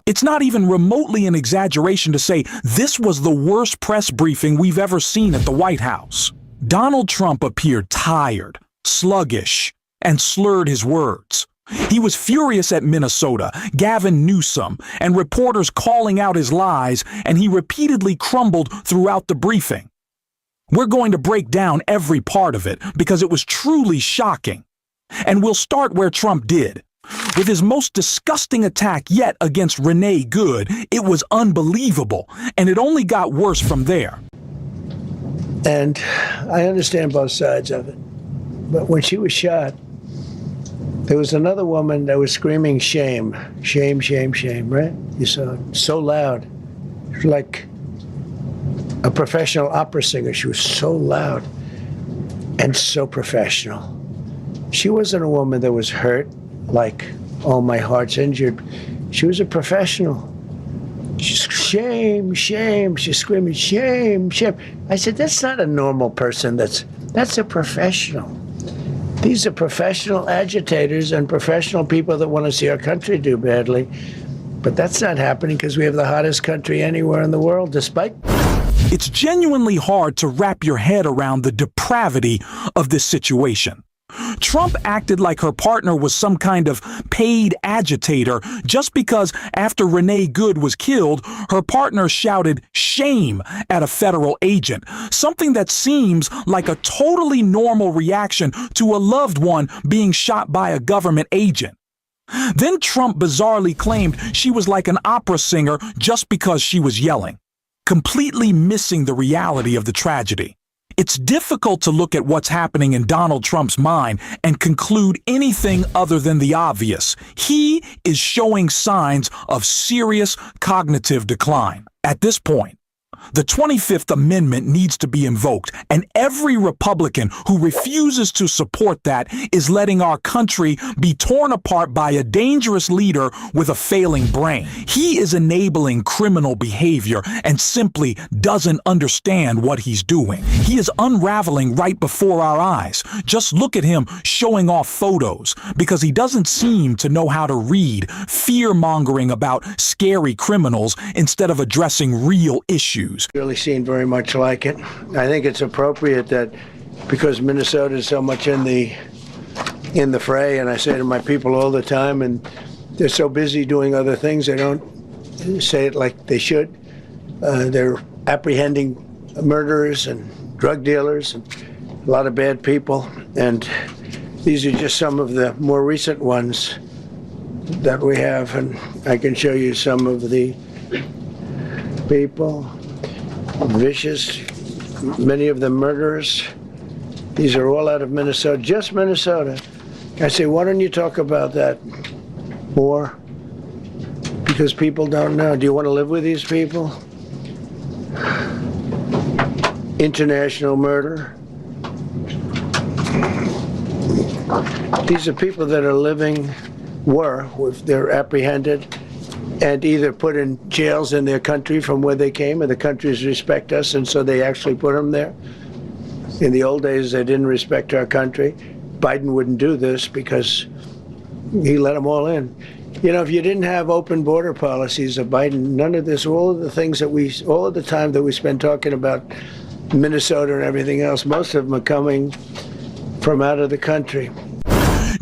It's not even remotely an exaggeration to say this was the worst press briefing we've ever seen at the White House. Donald Trump appeared tired, sluggish, and slurred his words. He was furious at Minnesota, Gavin Newsom, and reporters calling out his lies, and he repeatedly crumbled throughout the briefing. We're going to break down every part of it because it was truly shocking. And we'll start where Trump did. With his most disgusting attack yet against Renee Good, it was unbelievable, and it only got worse from there. And I understand both sides of it. But when she was shot, there was another woman that was screaming shame, shame, shame, shame, right? You saw it so loud. It was like a professional opera singer. She was so loud and so professional. She wasn't a woman that was hurt, like, oh, my heart's injured. She was a professional. She's shame, shame. She's screaming, shame, shame. I said, that's not a normal person. That's a professional. These are professional agitators and professional people that want to see our country do badly. But that's not happening because we have the hottest country anywhere in the world, despite... It's genuinely hard to wrap your head around the depravity of this situation. Trump acted like her partner was some kind of paid agitator just because after Renee Good was killed, her partner shouted shame at a federal agent, something that seems like a totally normal reaction to a loved one being shot by a government agent. Then Trump bizarrely claimed she was like an opera singer just because she was yelling, completely missing the reality of the tragedy. It's difficult to look at what's happening in Donald Trump's mind and conclude anything other than the obvious. He is showing signs of serious cognitive decline. At this point, the 25th Amendment needs to be invoked, and every Republican who refuses to support that is letting our country be torn apart by a dangerous leader with a failing brain. He is enabling criminal behavior and simply doesn't understand what he's doing. He is unraveling right before our eyes. Just look at him showing off photos because he doesn't seem to know how to read, fear-mongering about scary criminals instead of addressing real issues. Really seem very much like it. I think it's appropriate that because Minnesota is so much in the fray, and I say to my people all the time, and they're so busy doing other things, they don't say it like they should. They're apprehending murderers and drug dealers and a lot of bad people, and these are just some of the more recent ones that we have, and I can show you some of the people. Vicious, many of them murderers. These are all out of Minnesota, just Minnesota. I say, why don't you talk about that more? Because people don't know. Do you want to live with these people? International murder. These are people that are living, they're apprehended and either put in jails in their country from where they came, and the countries respect us, and so they actually put them there. In the old days, they didn't respect our country. Biden wouldn't do this because he let them all in. You know, if you didn't have open border policies of Biden, none of this, all of the things that all of the time that we spend talking about Minnesota and everything else, most of them are coming from out of the country.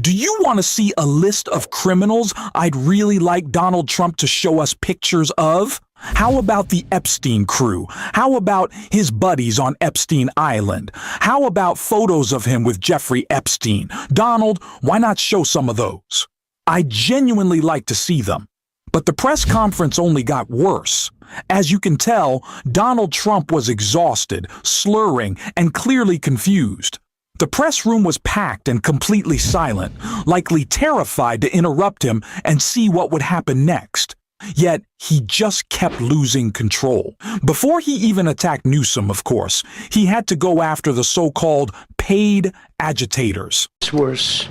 Do you want to see a list of criminals I'd really like Donald Trump to show us pictures of? How about the Epstein crew? How about his buddies on Epstein Island? How about photos of him with Jeffrey Epstein? Donald, why not show some of those? I'd genuinely like to see them. But the press conference only got worse. As you can tell, Donald Trump was exhausted, slurring, and clearly confused. The press room was packed and completely silent, likely terrified to interrupt him and see what would happen next. Yet, he just kept losing control. Before he even attacked Newsom, of course, he had to go after the so-called paid agitators. It's worse.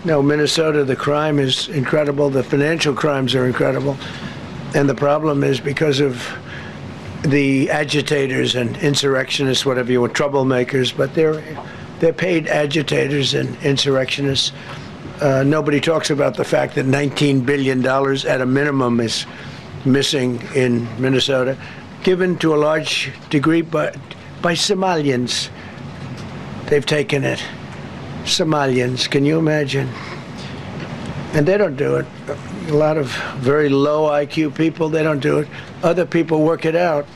No, Minnesota, the crime is incredible. The financial crimes are incredible. And the problem is because of the agitators and insurrectionists, whatever you want, troublemakers, but they're paid agitators and insurrectionists. Nobody talks about the fact that $19 billion at a minimum is missing in Minnesota, given to a large degree by Somalians. They've taken it. Somalians, can you imagine? And they don't do it. A lot of very low IQ people, they don't do it. Other people work it out,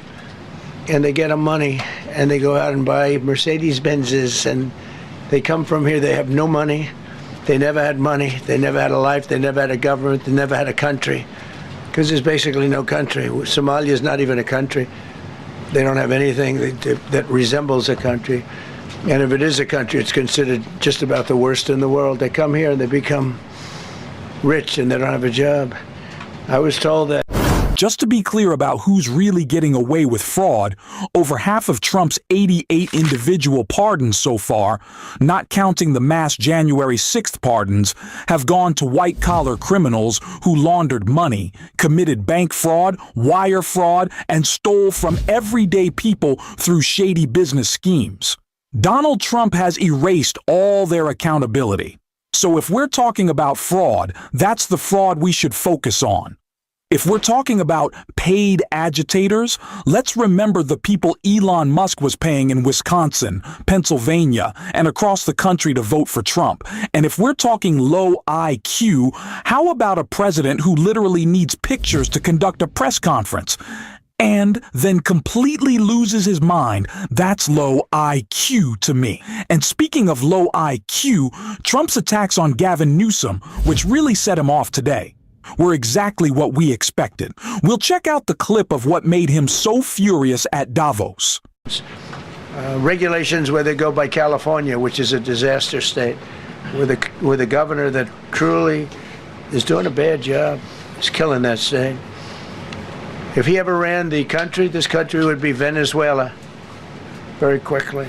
and they get them money, and they go out and buy Mercedes-Benzes, and they come from here, they have no money. They never had money. They never had a life. They never had a government. They never had a country, because there's basically no country. Somalia is not even a country. They don't have anything that resembles a country. And if it is a country, it's considered just about the worst in the world. They come here and they become rich and they don't have a job. I was told that. Just to be clear about who's really getting away with fraud, over half of Trump's 88 individual pardons so far, not counting the mass January 6th pardons, have gone to white-collar criminals who laundered money, committed bank fraud, wire fraud, and stole from everyday people through shady business schemes. Donald Trump has erased all their accountability. So if we're talking about fraud, that's the fraud we should focus on. If we're talking about paid agitators, let's remember the people Elon Musk was paying in Wisconsin, Pennsylvania, and across the country to vote for Trump. And if we're talking low IQ, how about a president who literally needs pictures to conduct a press conference and then completely loses his mind? That's low IQ to me. And speaking of low IQ, Trump's attacks on Gavin Newsom, which really set him off today, were exactly what we expected. We'll check out the clip of what made him so furious at Davos. Regulations where they go by California, which is a disaster state, with a governor that truly is doing a bad job, is killing that state. If he ever ran the country, this country would be Venezuela very quickly.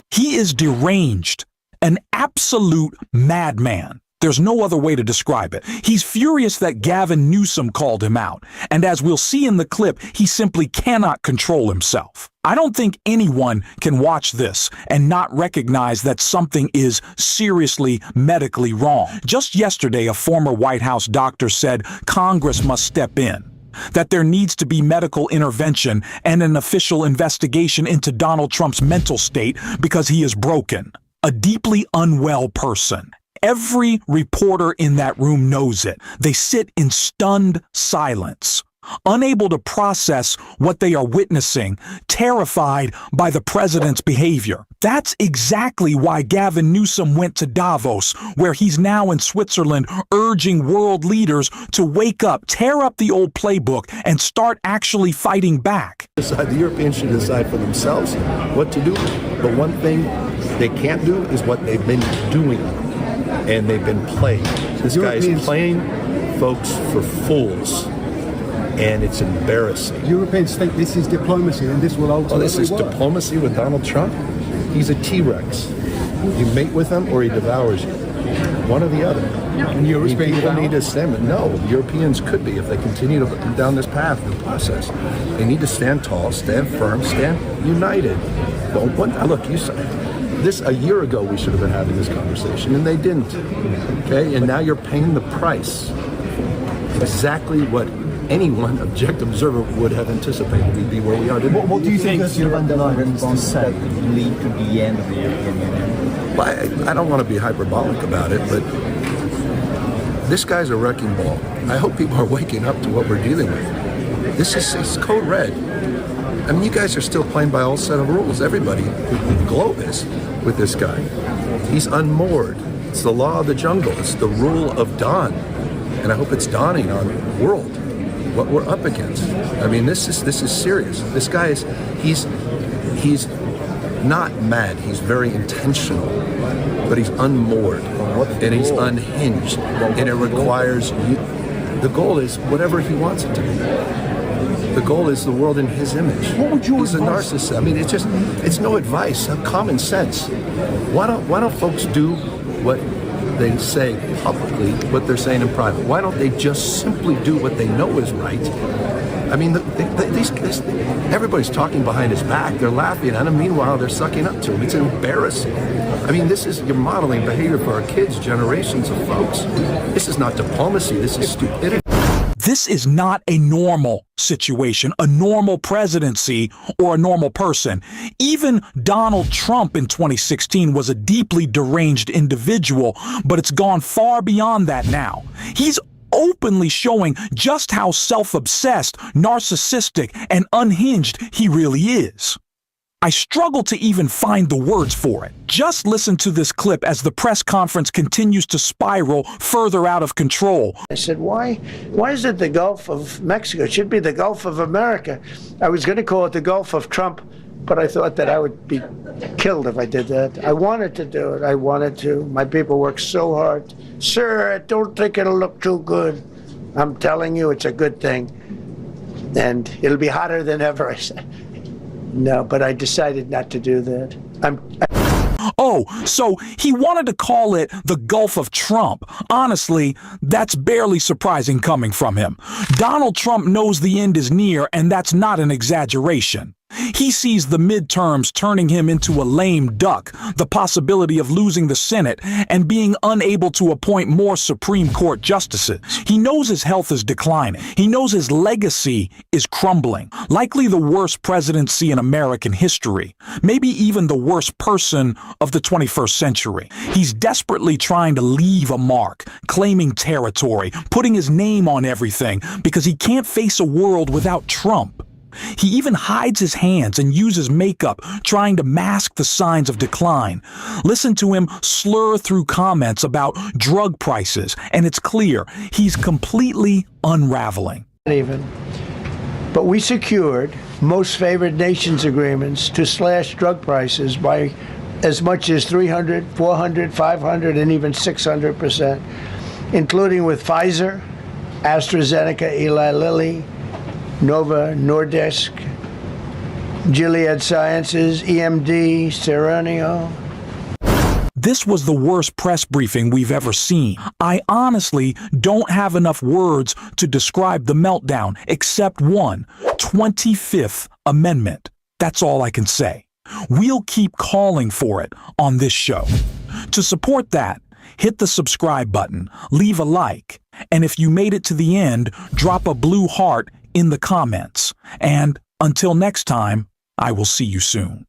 He is deranged, an absolute madman. There's no other way to describe it. He's furious that Gavin Newsom called him out, and as we'll see in the clip, he simply cannot control himself. I don't think anyone can watch this and not recognize that something is seriously medically wrong. Just yesterday, a former White House doctor said Congress must step in, that there needs to be medical intervention and an official investigation into Donald Trump's mental state because he is broken, a deeply unwell person. Every reporter in that room knows it. They sit in stunned silence, unable to process what they are witnessing, terrified by the president's behavior. That's exactly why Gavin Newsom went to Davos, where he's now in Switzerland, urging world leaders to wake up, tear up the old playbook, and start actually fighting back. The Europeans should decide for themselves what to do. But one thing they can't do is what they've been doing. And they've been playing. This guy's playing folks for fools, and it's embarrassing. Europeans think this is diplomacy, and this will ultimately this is work. Diplomacy with Donald Trump? He's a T-Rex. You mate with him, or he devours you. One or the other. And Europe's being People devoured? need to stand. No, Europeans could be if they continue to down this path, the process. They need to stand tall, stand firm, stand united. Look, you said. This a year ago we should have been having this conversation, and they didn't. Okay, and now you're paying the price. Exactly what anyone objective observer would have anticipated we'd be where we are today. What do you think your underlying response to lead to the end of the European Union? Well, I don't want to be hyperbolic about it, but this guy's a wrecking ball. I hope people are waking up to what we're dealing with. This is code red. I mean, you guys are still playing by all set of rules. Everybody, the globe is with this guy. He's unmoored. It's the law of the jungle. It's the rule of dawn. And I hope it's dawning on the world what we're up against. I mean, this is serious. This guy he's not mad. He's very intentional, but he's unmoored and he's unhinged. And it requires you. The goal is whatever he wants it to be. The goal is the world in his image. What would your He's a advice- narcissist. I mean, it's no advice. Common sense. Why don't folks do what they say publicly, what they're saying in private? Why don't they just simply do what they know is right? I mean, everybody's talking behind his back. They're laughing at him. Meanwhile, they're sucking up to him. It's embarrassing. I mean, you're modeling behavior for our kids, generations of folks. This is not diplomacy. This is stupidity. This is not a normal situation, a normal presidency, or a normal person. Even Donald Trump in 2016 was a deeply deranged individual, but it's gone far beyond that now. He's openly showing just how self-obsessed, narcissistic, and unhinged he really is. I struggle to even find the words for it. Just listen to this clip as the press conference continues to spiral further out of control. I said, why is it the Gulf of Mexico? It should be the Gulf of America. I was going to call it the Gulf of Trump, but I thought that I would be killed if I did that. I wanted to do it. I wanted to. My people worked so hard. Sir, I don't think it'll look too good. I'm telling you, it's a good thing. And it'll be hotter than ever, I said. No, but I decided not to do that. Oh, so he wanted to call it the Gulf of Trump. Honestly, that's barely surprising coming from him. Donald Trump knows the end is near, and that's not an exaggeration. He sees the midterms turning him into a lame duck, the possibility of losing the Senate, and being unable to appoint more Supreme Court justices. He knows his health is declining. He knows his legacy is crumbling. Likely the worst presidency in American history. Maybe even the worst person of the 21st century. He's desperately trying to leave a mark, claiming territory, putting his name on everything, because he can't face a world without Trump. He even hides his hands and uses makeup, trying to mask the signs of decline. Listen to him slur through comments about drug prices, and it's clear he's completely unraveling. But we secured most favored nations agreements to slash drug prices by as much as 300, 400, 500, and even 600%, including with Pfizer, AstraZeneca, Eli Lilly, Nova Nordisk, Gilead Sciences, EMD, Serenio. This was the worst press briefing we've ever seen. I honestly don't have enough words to describe the meltdown, except one, 25th Amendment. That's all I can say. We'll keep calling for it on this show. To support that, hit the subscribe button, leave a like, and if you made it to the end, drop a blue heart in the comments. And until next time, I will see you soon.